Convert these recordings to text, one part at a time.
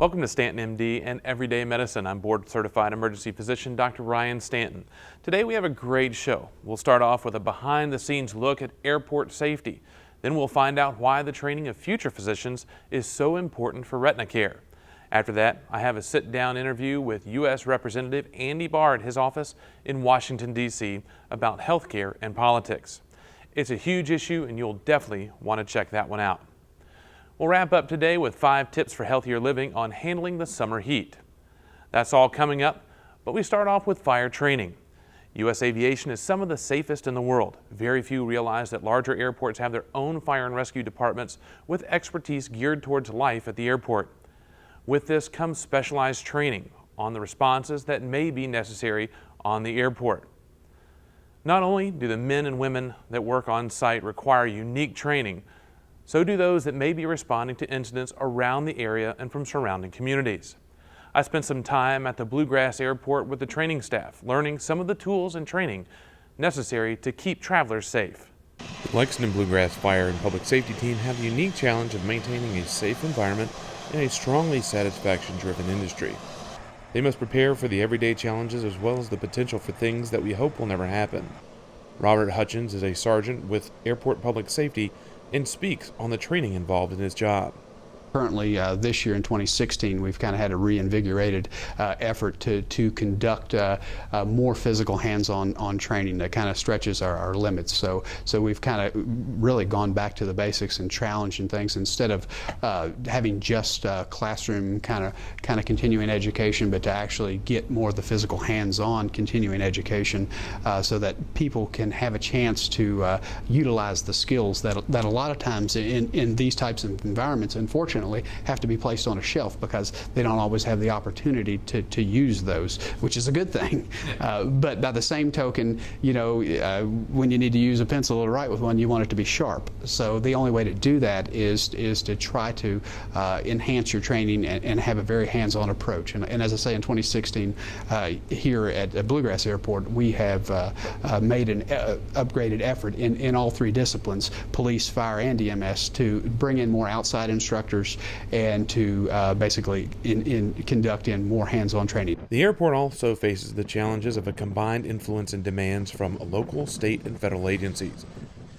Welcome to StantonMD and Everyday Medicine. I'm board-certified emergency physician Dr. Ryan Stanton. Today we have a great show. We'll start off with a behind-the-scenes look at airport safety. Then we'll find out why the training of future physicians is so important for retina care. After that, I have a sit-down interview with U.S. Representative Andy Barr at his office in Washington, D.C. about health care and politics. It's a huge issue and you'll definitely want to check that one out. We'll wrap up today with 5 tips for healthier living on handling the summer heat. That's all coming up, but we start off with fire training. U.S. aviation is some of the safest in the world. Very few realize that larger airports have their own fire and rescue departments with expertise geared towards life at the airport. With this comes specialized training on the responses that may be necessary on the airport. Not only do the men and women that work on site require unique training, so do those that may be responding to incidents around the area and from surrounding communities. I spent some time at the Bluegrass Airport with the training staff, learning some of the tools and training necessary to keep travelers safe. The Lexington Bluegrass Fire and Public Safety team have the unique challenge of maintaining a safe environment in a strongly satisfaction-driven industry. They must prepare for the everyday challenges as well as the potential for things that we hope will never happen. Robert Hutchins is a sergeant with Airport Public Safety and speaks on the training involved in his job. Currently, this year in 2016, we've kind of had a reinvigorated effort to conduct more physical hands-on training that kind of stretches our limits. So we've kind of really gone back to the basics and challenging things instead of having just classroom kind of continuing education, but to actually get more of the physical hands-on continuing education so that people can have a chance to utilize the skills that a lot of times in these types of environments, unfortunately, have to be placed on a shelf because they don't always have the opportunity to use those, which is a good thing. But by the same token, you know, when you need to use a pencil to write with one, you want it to be sharp. So the only way to do that is to try to enhance your training and have a very hands-on approach. And as I say, in 2016, here at Bluegrass Airport, we have made an upgraded effort in all 3 disciplines, police, fire, and EMS, to bring in more outside instructors and to basically conduct in more hands-on training. The airport also faces the challenges of a combined influence and demands from local, state, and federal agencies.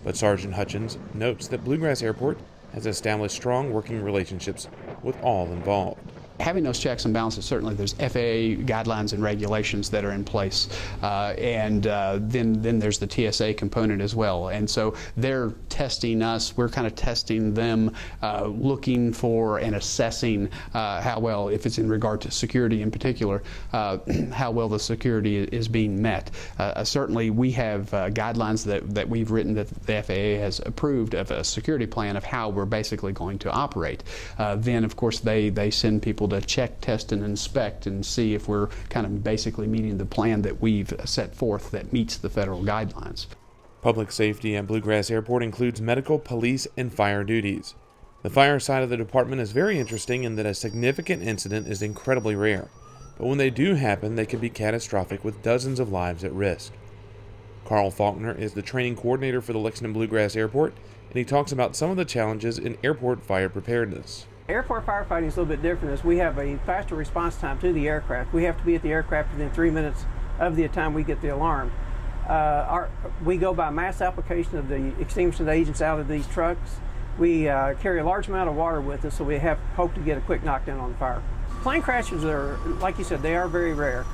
But Sergeant Hutchins notes that Bluegrass Airport has established strong working relationships with all involved. Having those checks and balances, certainly there's FAA guidelines and regulations that are in place, and then there's the TSA component as well. And so they're testing us, we're kind of testing them, looking for and assessing how well, if it's in regard to security in particular, how well the security is being met. Certainly we have guidelines that we've written that the FAA has approved of a security plan of how we're basically going to operate. Then of course they send people to check, test, and inspect and see if we're kind of basically meeting the plan that we've set forth that meets the federal guidelines. Public safety at Bluegrass Airport includes medical, police, and fire duties. The fire side of the department is very interesting in that a significant incident is incredibly rare, but when they do happen, they can be catastrophic with dozens of lives at risk. Carl Faulkner is the training coordinator for the Lexington Bluegrass Airport, and he talks about some of the challenges in airport fire preparedness. Airport firefighting is a little bit different as we have a faster response time to the aircraft. We have to be at the aircraft within 3 minutes of the time we get the alarm. We go by mass application of the extinguishing agents out of these trucks. We carry a large amount of water with us, so we hope to get a quick knockdown on the fire. Plane crashes are, like you said, they are very rare,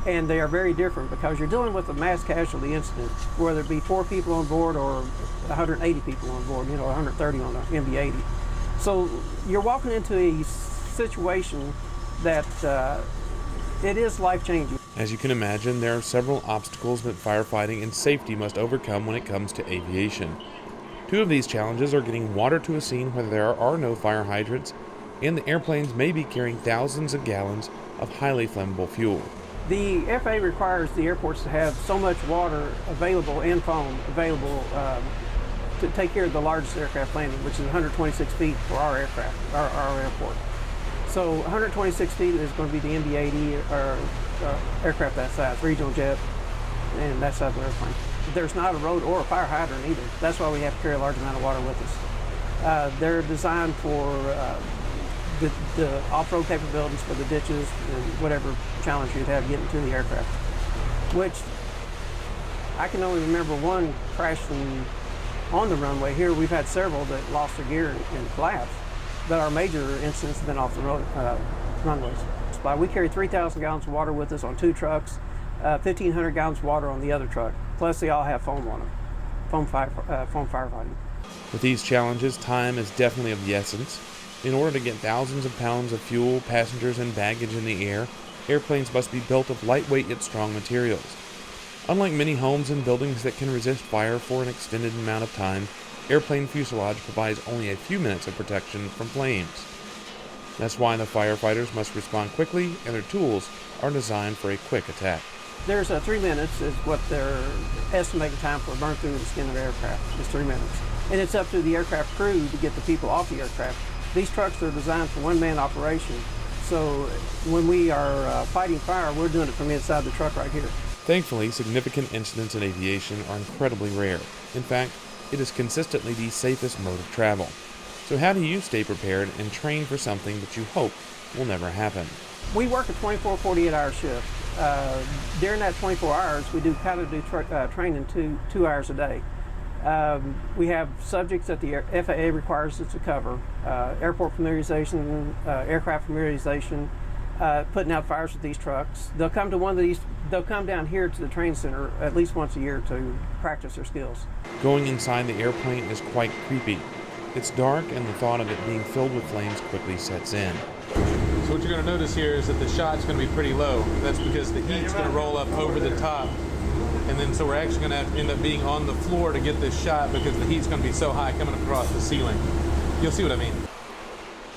and they are very different because you're dealing with a mass casualty incident, whether it be 4 people on board or 180 people on board, 130 on an MD-80. So you're walking into a situation that it is life-changing. As you can imagine, there are several obstacles that firefighting and safety must overcome when it comes to aviation. 2 of these challenges are getting water to a scene where there are no fire hydrants, and the airplanes may be carrying thousands of gallons of highly flammable fuel. The FAA requires the airports to have so much water available and foam available to take care of the largest aircraft landing, which is 126 feet for our aircraft, our airport. So 126 feet is going to be the MD-80 or aircraft that size, regional jet, and that size of airplane. There's not a road or a fire hydrant either. That's why we have to carry a large amount of water with us. They're designed for the off-road capabilities for the ditches and whatever challenge you'd have getting to the aircraft. Which I can only remember one crashing on the runway. Here we've had several that lost their gear and collapsed, but our major incidents have been off the runways. We carry 3,000 gallons of water with us on 2 trucks, 1,500 gallons of water on the other truck, plus they all have foam on them, foam firefighting. With these challenges, time is definitely of the essence. In order to get thousands of pounds of fuel, passengers, and baggage in the air, airplanes must be built of lightweight yet strong materials. Unlike many homes and buildings that can resist fire for an extended amount of time, airplane fuselage provides only a few minutes of protection from flames. That's why the firefighters must respond quickly, and their tools are designed for a quick attack. There's 3 minutes is what their estimated time for a burn through the skin of the aircraft is 3 minutes. And it's up to the aircraft crew to get the people off the aircraft. These trucks are designed for one-man operation, so when we are fighting fire, we're doing it from inside the truck right here. Thankfully, significant incidents in aviation are incredibly rare. In fact, it is consistently the safest mode of travel. So how do you stay prepared and train for something that you hope will never happen? We work a 24, 48-hour shift. During that 24 hours, we do training 2 hours a day. We have subjects that the FAA requires us to cover: airport familiarization, aircraft familiarization, putting out fires with these trucks. They'll come to one of these. They'll come down here to the training center at least once a year to practice their skills. Going inside the airplane is quite creepy. It's dark, and the thought of it being filled with flames quickly sets in. So what you're going to notice here is that the shot's going to be pretty low. That's because the heat's going to roll up over the top. And then so we're actually going to have to end up being on the floor to get this shot because the heat's going to be so high coming across the ceiling. You'll see what I mean.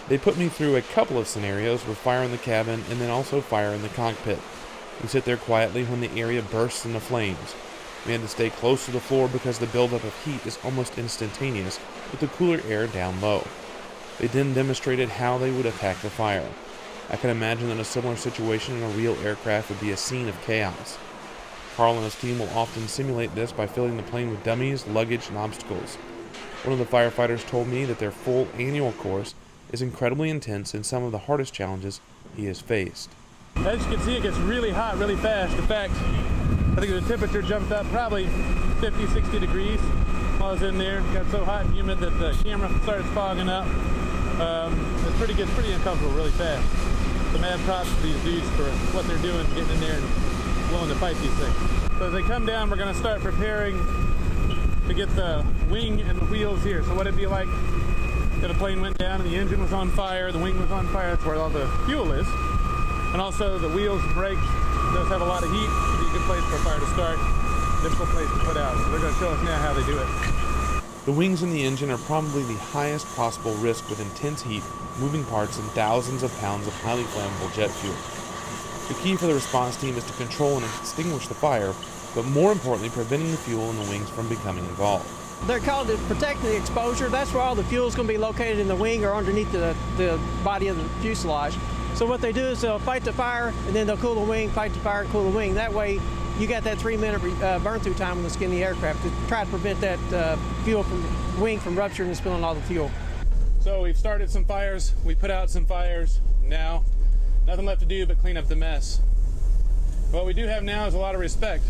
They put me through a couple of scenarios with fire in the cabin and then also fire in the cockpit. We sit there quietly when the area bursts into flames. We had to stay close to the floor because the buildup of heat is almost instantaneous with the cooler air down low. They then demonstrated how they would attack the fire. I can imagine that a similar situation in a real aircraft would be a scene of chaos. Carl and his team will often simulate this by filling the plane with dummies, luggage, and obstacles. One of the firefighters told me that their full annual course is incredibly intense and some of the hardest challenges he has faced. As you can see, it gets really hot really fast. In fact, I think the temperature jumped up probably 50, 60 degrees while I was in there. It got so hot and humid that the camera started fogging up. It's pretty uncomfortable really fast. So mad props to these dudes for what they're doing, getting in there and willing to fight these things. So as they come down, we're going to start preparing to get the wing and the wheels here. So what it'd be like if the plane went down and the engine was on fire, the wing was on fire, that's where all the fuel is. And also the wheels and brakes does have a lot of heat. It'd be a good place for a fire to start, difficult place to put out. So they're going to show us now how they do it. The wings and the engine are probably the highest possible risk with intense heat, moving parts, and thousands of pounds of highly flammable jet fuel. The key for the response team is to control and extinguish the fire, but more importantly, preventing the fuel in the wings from becoming involved. They're called to protect the exposure. That's where all the fuel is going to be located, in the wing or underneath the body of the fuselage. So what they do is they'll fight the fire, and then they'll cool the wing, fight the fire, cool the wing. That way, you got that 3-minute burn-through time on the skin of the aircraft to try to prevent that wing from rupturing and spilling all the fuel. So we've started some fires, we put out some fires. Now, nothing left to do but clean up the mess. What we do have now is a lot of respect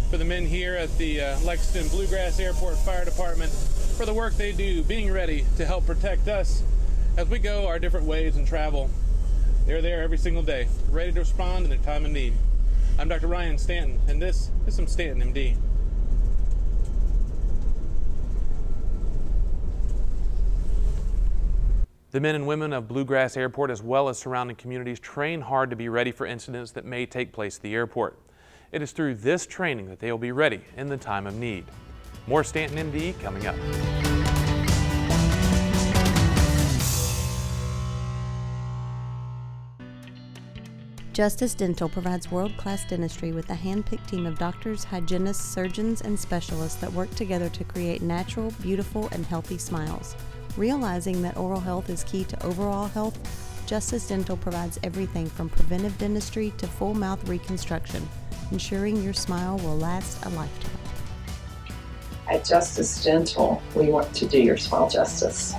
for the men here at the Lexington Bluegrass Airport Fire Department for the work they do, being ready to help protect us as we go our different ways and travel. They're there every single day, ready to respond in their time of need. I'm Dr. Ryan Stanton, and this is some StantonMD. The men and women of Bluegrass Airport, as well as surrounding communities, train hard to be ready for incidents that may take place at the airport. It is through this training that they will be ready in the time of need. More StantonMD coming up. Justice Dental provides world-class dentistry with a hand-picked team of doctors, hygienists, surgeons, and specialists that work together to create natural, beautiful, and healthy smiles. Realizing that oral health is key to overall health, Justice Dental provides everything from preventive dentistry to full mouth reconstruction, ensuring your smile will last a lifetime. At Justice Dental, we want to do your smile justice.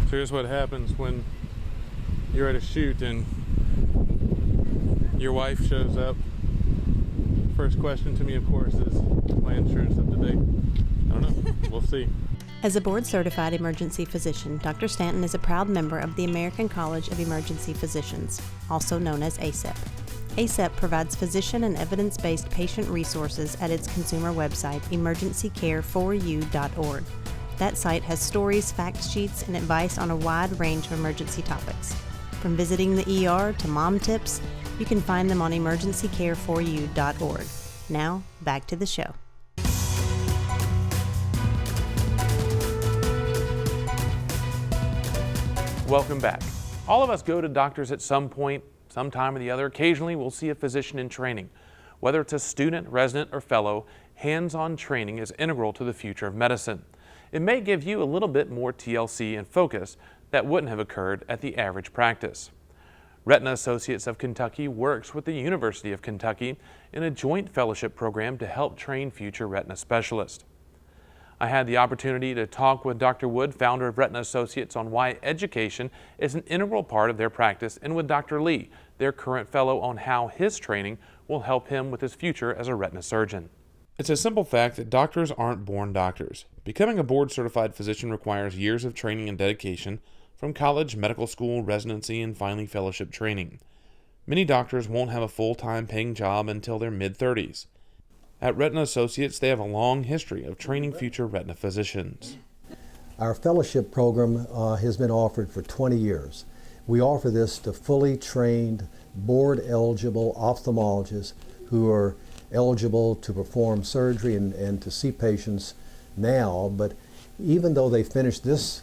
So here's what happens when you're at a shoot and your wife shows up. First question to me, of course, is my insurance up to date? I don't know. We'll see. As a board-certified emergency physician, Dr. Stanton is a proud member of the American College of Emergency Physicians, also known as ACEP. ACEP provides physician and evidence-based patient resources at its consumer website, emergencycare4u.org. That site has stories, fact sheets, and advice on a wide range of emergency topics. From visiting the ER to mom tips, you can find them on emergencycare4u.org. Now, back to the show. Welcome back. All of us go to doctors at some point, sometime or the other. Occasionally, we'll see a physician in training. Whether it's a student, resident, or fellow, hands-on training is integral to the future of medicine. It may give you a little bit more TLC and focus that wouldn't have occurred at the average practice. Retina Associates of Kentucky works with the University of Kentucky in a joint fellowship program to help train future retina specialists. I had the opportunity to talk with Dr. Wood, founder of Retina Associates, on why education is an integral part of their practice, and with Dr. Lee, their current fellow, on how his training will help him with his future as a retina surgeon. It's a simple fact that doctors aren't born doctors. Becoming a board-certified physician requires years of training and dedication, from college, medical school, residency, and finally fellowship training. Many doctors won't have a full-time paying job until their mid-30s. At Retina Associates, they have a long history of training future retina physicians. Our fellowship program has been offered for 20 years. We offer this to fully trained, board-eligible ophthalmologists who are eligible to perform surgery and to see patients now, but even though they finish this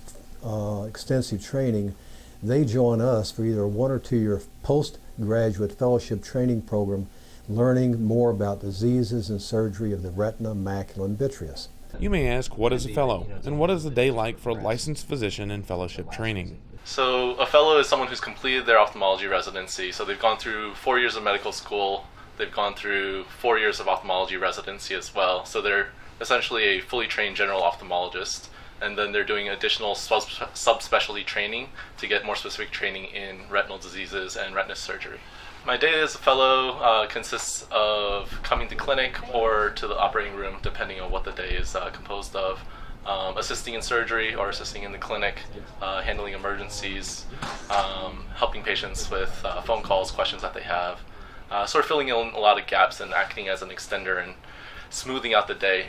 extensive training, they join us for either a 1 or 2 year postgraduate fellowship training program, learning more about diseases and surgery of the retina, macula, and vitreous. You may ask, what is a fellow, and what is the day like for a licensed physician in fellowship training? So a fellow is someone who's completed their ophthalmology residency. So they've gone through 4 years of medical school, they've gone through 4 years of ophthalmology residency as well. So they're essentially a fully trained general ophthalmologist. And then they're doing additional subspecialty training to get more specific training in retinal diseases and retina surgery. My day as a fellow consists of coming to clinic or to the operating room, depending on what the day is composed of, assisting in surgery or assisting in the clinic, handling emergencies, helping patients with phone calls, questions that they have, sort of filling in a lot of gaps and acting as an extender and smoothing out the day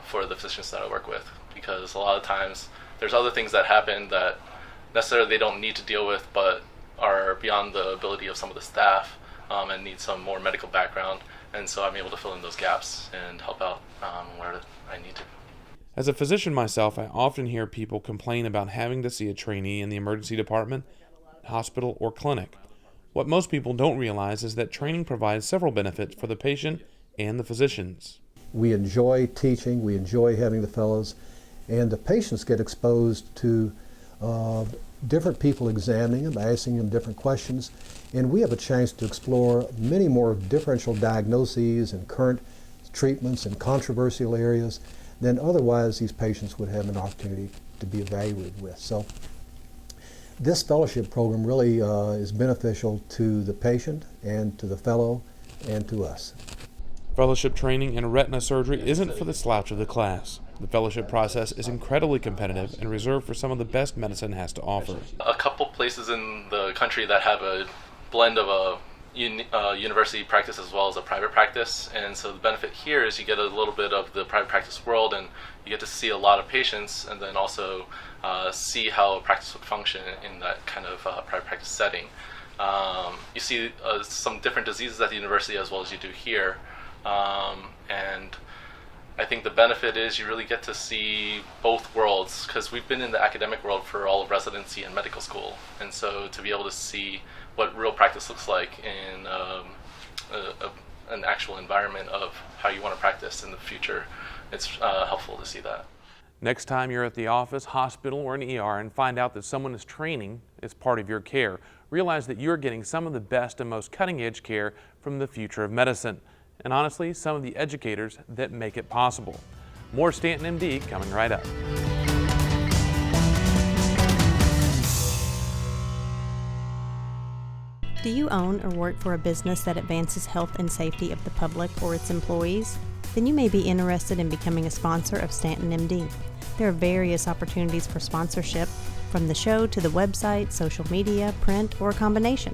for the physicians that I work with. Because a lot of times there's other things that happen that necessarily they don't need to deal with, but are beyond the ability of some of the staff and need some more medical background. And so I'm able to fill in those gaps and help out where I need to. As a physician myself, I often hear people complain about having to see a trainee in the emergency department, hospital, or clinic. What most people don't realize is that training provides several benefits for the patient and the physicians. We enjoy teaching, we enjoy having the fellows, and the patients get exposed to different people examining them, asking them different questions, and we have a chance to explore many more differential diagnoses and current treatments and controversial areas than otherwise these patients would have an opportunity to be evaluated with. So this fellowship program really is beneficial to the patient and to the fellow and to us. Fellowship training in retina surgery isn't for the slouch of the class. The fellowship process is incredibly competitive and reserved for some of the best medicine has to offer. A couple places in the country that have a blend of a university practice as well as a private practice, and so the benefit here is you get a little bit of the private practice world, and you get to see a lot of patients, and then also see how a practice would function in that kind of private practice setting. You see some different diseases at the university as well as you do here, and I think the benefit is you really get to see both worlds, because we've been in the academic world for all of residency and medical school, and so to be able to see what real practice looks like in an actual environment of how you want to practice in the future, it's helpful to see that. Next time you're at the office, hospital, or an ER and find out that someone is training as part of your care, realize that you're getting some of the best and most cutting-edge care from the future of medicine, and honestly, some of the educators that make it possible. More StantonMD coming right up. Do you own or work for a business that advances health and safety of the public or its employees? Then you may be interested in becoming a sponsor of StantonMD. There are various opportunities for sponsorship, from the show to the website, social media, print, or a combination.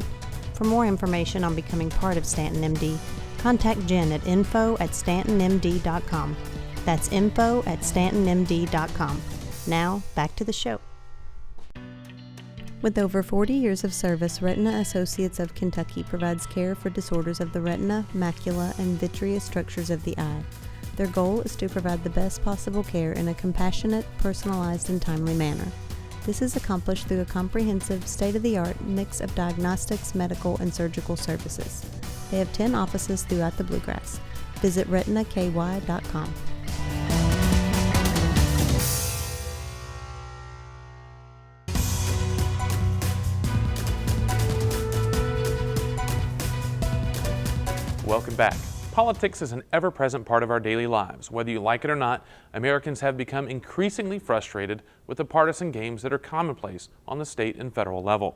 For more information on becoming part of StantonMD, contact Jen at info@stantonmd.com. That's info@stantonmd.com. Now, back to the show. With over 40 years of service, Retina Associates of Kentucky provides care for disorders of the retina, macula, and vitreous structures of the eye. Their goal is to provide the best possible care in a compassionate, personalized, and timely manner. This is accomplished through a comprehensive, state-of-the-art mix of diagnostics, medical, and surgical services. They have 10 offices throughout the Bluegrass. Visit retinaky.com. Welcome back. Politics is an ever-present part of our daily lives. Whether you like it or not, Americans have become increasingly frustrated with the partisan games that are commonplace on the state and federal level.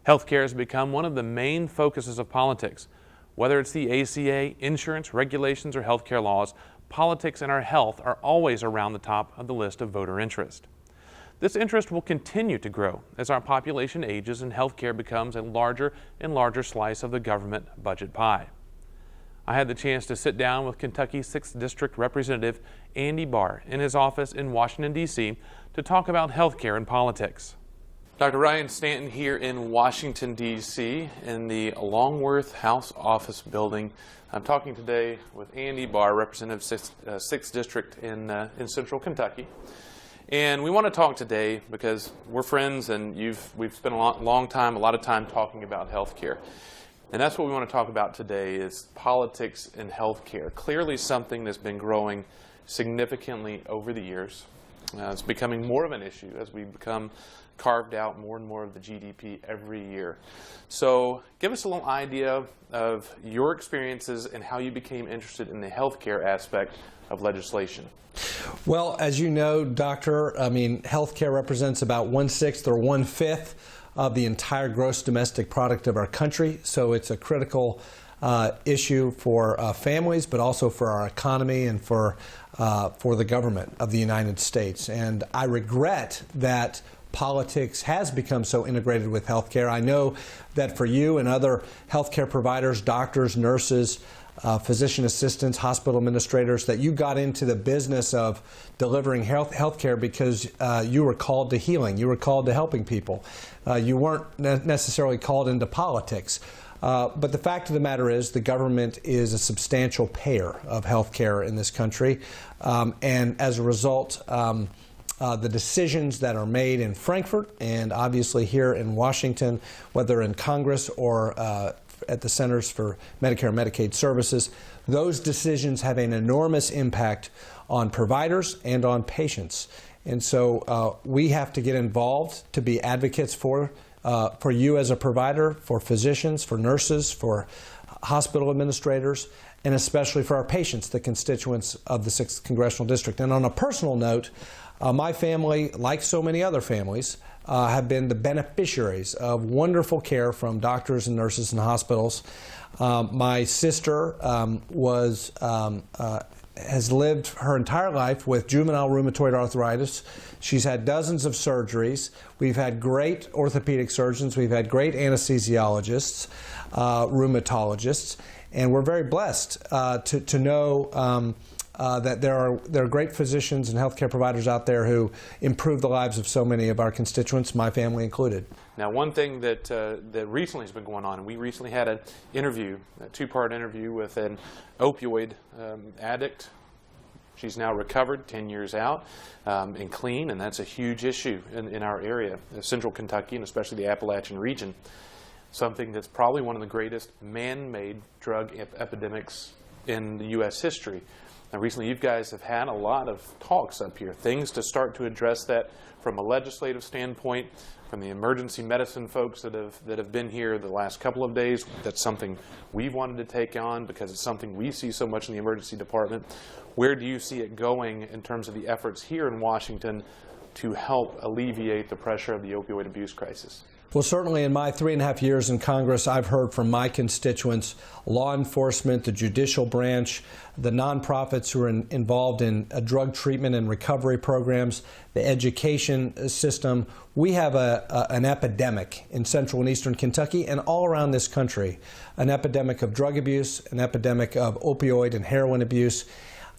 Healthcare has become one of the main focuses of politics. Whether it's the ACA, insurance, regulations, or healthcare laws, politics and our health are always around the top of the list of voter interest. This interest will continue to grow as our population ages and healthcare becomes a larger and larger slice of the government budget pie. I had the chance to sit down with Kentucky 6th District Representative Andy Barr in his office in Washington, D.C. to talk about healthcare and politics. Dr. Ryan Stanton here in Washington, D.C. in the Longworth House Office Building. I'm talking today with Andy Barr, Representative 6th District in Central Kentucky. And we want to talk today because we're friends and we've spent a lot of time talking about healthcare. And that's what we want to talk about today is politics and healthcare. Clearly something that's been growing significantly over the years. It's becoming more of an issue as we become carved out more and more of the GDP every year. So give us a little idea of your experiences and how you became interested in the healthcare aspect of legislation. Well, as you know, Doctor, healthcare represents about 1/6 or 1/5 of the entire gross domestic product of our country. So it's a critical issue for families, but also for our economy and for the government of the United States. And I regret that politics has become so integrated with healthcare. I know that for you and other healthcare providers, doctors, nurses, physician assistants, hospital administrators, that you got into the business of delivering healthcare because you were called to healing. You were called to helping people. You weren't necessarily called into politics. But the fact of the matter is the government is a substantial payer of healthcare in this country. And as a result, the decisions that are made in Frankfurt and obviously here in Washington, whether in Congress or at the Centers for Medicare and Medicaid Services, those decisions have an enormous impact on providers and on patients. And so we have to get involved to be advocates for you as a provider, for physicians, for nurses, for hospital administrators, and especially for our patients, the constituents of the 6th Congressional District. And on a personal note, my family, like so many other families, have been the beneficiaries of wonderful care from doctors and nurses in hospitals. My sister has lived her entire life with juvenile rheumatoid arthritis. She's had dozens of surgeries. We've had great orthopedic surgeons. We've had great anesthesiologists, rheumatologists, and we're very blessed to know that there are great physicians and healthcare providers out there who improve the lives of so many of our constituents, my family included. Now, one thing that recently has been going on, and we recently had an interview, a two-part interview with an opioid addict. She's now recovered, 10 years out, and clean, and that's a huge issue in our area, Central Kentucky, and especially the Appalachian region. Something that's probably one of the greatest man-made drug epidemics in the U.S. history. Now, recently, you guys have had a lot of talks up here, things to start to address that from a legislative standpoint, from the emergency medicine folks that have been here the last couple of days. That's something we've wanted to take on because it's something we see so much in the emergency department. Where do you see it going in terms of the efforts here in Washington to help alleviate the pressure of the opioid abuse crisis? Well, certainly in my 3.5 years in Congress, I've heard from my constituents, law enforcement, the judicial branch, the nonprofits who are involved in drug treatment and recovery programs, the education system. We have an epidemic in central and eastern Kentucky and all around this country, an epidemic of drug abuse, an epidemic of opioid and heroin abuse.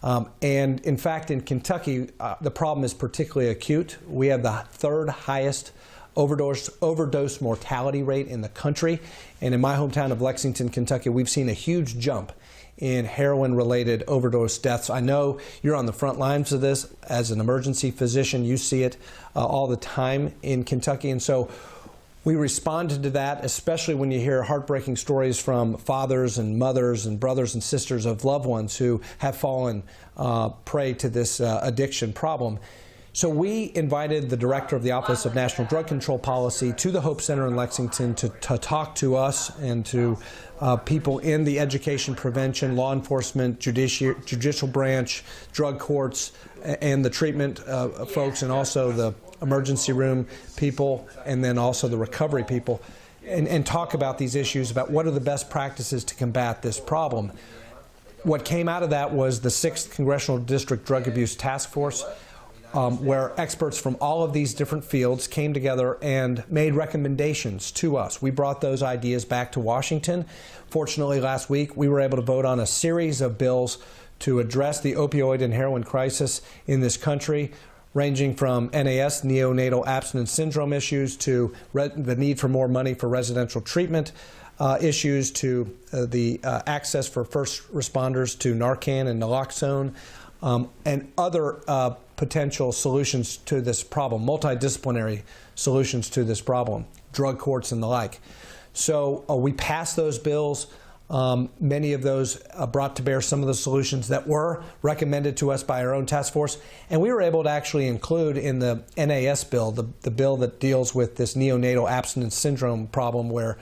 And in fact, in Kentucky, the problem is particularly acute. We have the third highest overdose mortality rate in the country. And in my hometown of Lexington, Kentucky, we've seen a huge jump in heroin-related overdose deaths. I know you're on the front lines of this. As an emergency physician, you see it all the time in Kentucky. And so we responded to that, especially when you hear heartbreaking stories from fathers and mothers and brothers and sisters of loved ones who have fallen prey to this addiction problem. So we invited the director of the Office of National Drug Control Policy to the Hope Center in Lexington to talk to us and to people in the education, prevention, law enforcement, judicial branch, drug courts, and the treatment folks, and also the emergency room people, and then also the recovery people, and talk about these issues, about what are the best practices to combat this problem. What came out of that was the 6th Congressional District Drug Abuse Task Force, where experts from all of these different fields came together and made recommendations to us. We brought those ideas back to Washington. Fortunately, last week we were able to vote on a series of bills to address the opioid and heroin crisis in this country, ranging from NAS, neonatal abstinence syndrome issues, to the need for more money for residential treatment issues, to the access for first responders to Narcan and naloxone, and other potential solutions to this problem, multidisciplinary solutions to this problem, drug courts and the like. So we passed those bills. Many of those brought to bear some of the solutions that were recommended to us by our own task force. And we were able to actually include in the NAS bill, the bill that deals with this neonatal abstinence syndrome problem, where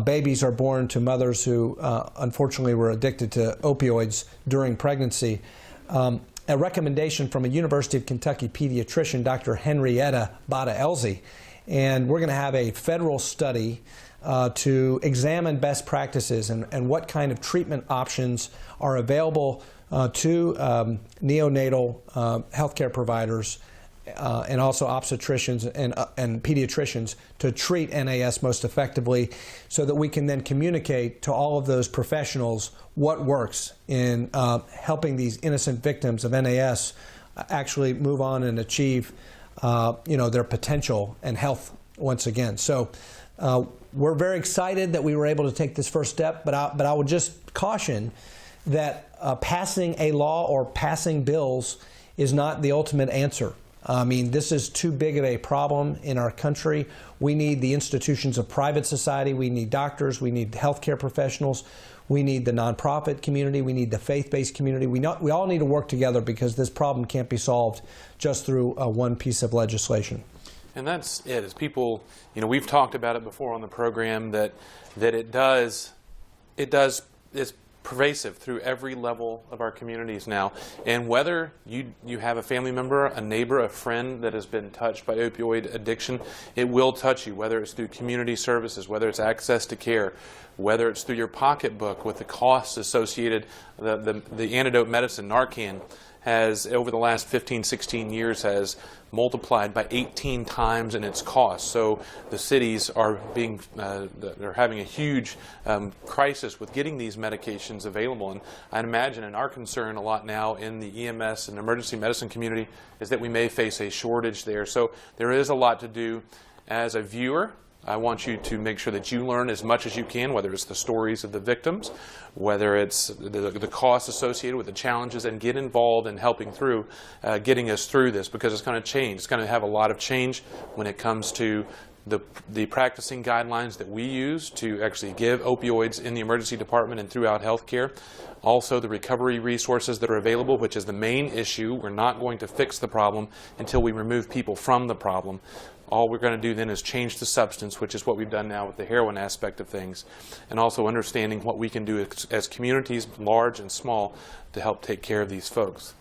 babies are born to mothers who unfortunately were addicted to opioids during pregnancy. A recommendation from a University of Kentucky pediatrician, Dr. Henrietta Bada-Elzy. And we're going to have a federal study to examine best practices and what kind of treatment options are available to neonatal healthcare providers and also obstetricians and pediatricians to treat NAS most effectively, so that we can then communicate to all of those professionals what works in helping these innocent victims of NAS actually move on and achieve their potential and health once again. So we're very excited that we were able to take this first step, but I would just caution that passing a law or passing bills is not the ultimate answer. I mean, this is too big of a problem in our country. We need the institutions of private society. We need doctors. We need healthcare professionals. We need the nonprofit community. We need the faith-based community. We all need to work together, because this problem can't be solved just through one piece of legislation. And that's it. As people, we've talked about it before on the program, that it's pervasive through every level of our communities now. And whether you have a family member, a neighbor, a friend that has been touched by opioid addiction, it will touch you, whether it's through community services, whether it's access to care, whether it's through your pocketbook with the costs associated. The antidote medicine, Narcan, has, over the last 15, 16 years, has multiplied by 18 times in its cost. So the cities are they're having a huge crisis with getting these medications available. And I'd imagine, and our concern a lot now in the EMS and emergency medicine community is that we may face a shortage there. So there is a lot to do. As a viewer, I want you to make sure that you learn as much as you can, whether it's the stories of the victims, whether it's the costs associated with the challenges, and get involved in helping through getting us through this, because it's going to change. It's going to have a lot of change when it comes to the practicing guidelines that we use to actually give opioids in the emergency department and throughout healthcare. Also, the recovery resources that are available, which is the main issue. We're not going to fix the problem until we remove people from the problem. All we're going to do then is change the substance, which is what we've done now with the heroin aspect of things, and also understanding what we can do as communities, large and small, to help take care of these folks.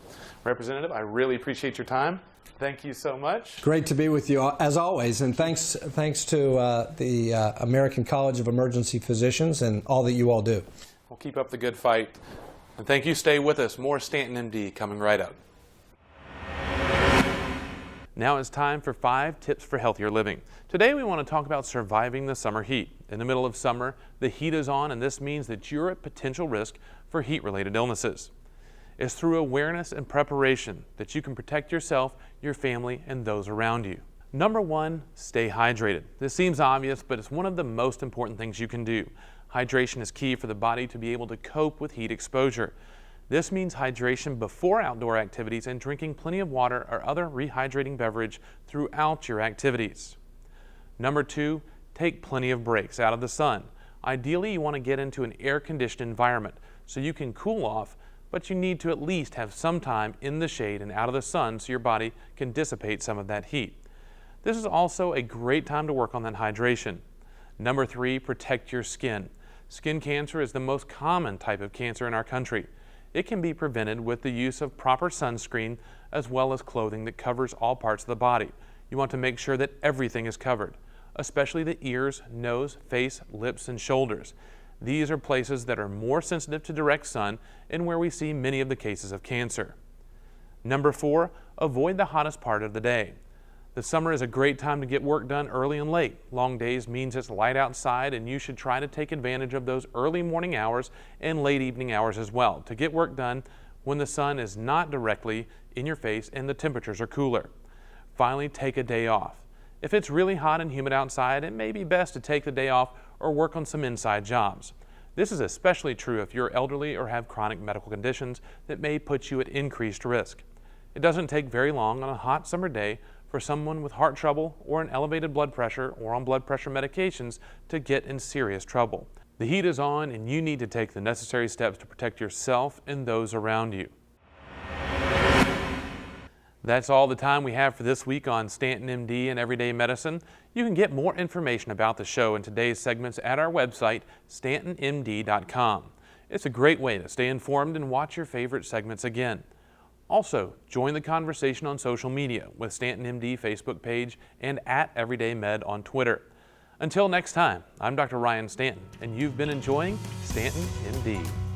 Representative, I really appreciate your time. Thank you so much. Great to be with you, as always, and thanks to the American College of Emergency Physicians and all that you all do. We'll keep up the good fight. And thank you. Stay with us. More StantonMD coming right up. Now it's time for 5 tips for healthier living. Today we want to talk about surviving the summer heat. In the middle of summer, the heat is on, and this means that you're at potential risk for heat-related illnesses. It's through awareness and preparation that you can protect yourself, your family, and those around you. Number 1, stay hydrated. This seems obvious, but it's one of the most important things you can do. Hydration is key for the body to be able to cope with heat exposure. This means hydration before outdoor activities and drinking plenty of water or other rehydrating beverage throughout your activities. Number 2, take plenty of breaks out of the sun. Ideally, you want to get into an air-conditioned environment so you can cool off, but you need to at least have some time in the shade and out of the sun so your body can dissipate some of that heat. This is also a great time to work on that hydration. Number 3, protect your skin. Skin cancer is the most common type of cancer in our country. It can be prevented with the use of proper sunscreen as well as clothing that covers all parts of the body. You want to make sure that everything is covered, especially the ears, nose, face, lips, and shoulders. These are places that are more sensitive to direct sun and where we see many of the cases of cancer. Number 4, avoid the hottest part of the day. The summer is a great time to get work done early and late. Long days means it's light outside, and you should try to take advantage of those early morning hours and late evening hours as well to get work done when the sun is not directly in your face and the temperatures are cooler. Finally, take a day off. If it's really hot and humid outside, it may be best to take the day off or work on some inside jobs. This is especially true if you're elderly or have chronic medical conditions that may put you at increased risk. It doesn't take very long on a hot summer day for someone with heart trouble or an elevated blood pressure or on blood pressure medications to get in serious trouble. The heat is on, and you need to take the necessary steps to protect yourself and those around you. That's all the time we have for this week on StantonMD and Everyday Medicine. You can get more information about the show and today's segments at our website, StantonMD.com. It's a great way to stay informed and watch your favorite segments again. Also, join the conversation on social media with StantonMD Facebook page and at EverydayMed on Twitter. Until next time, I'm Dr. Ryan Stanton, and you've been enjoying StantonMD.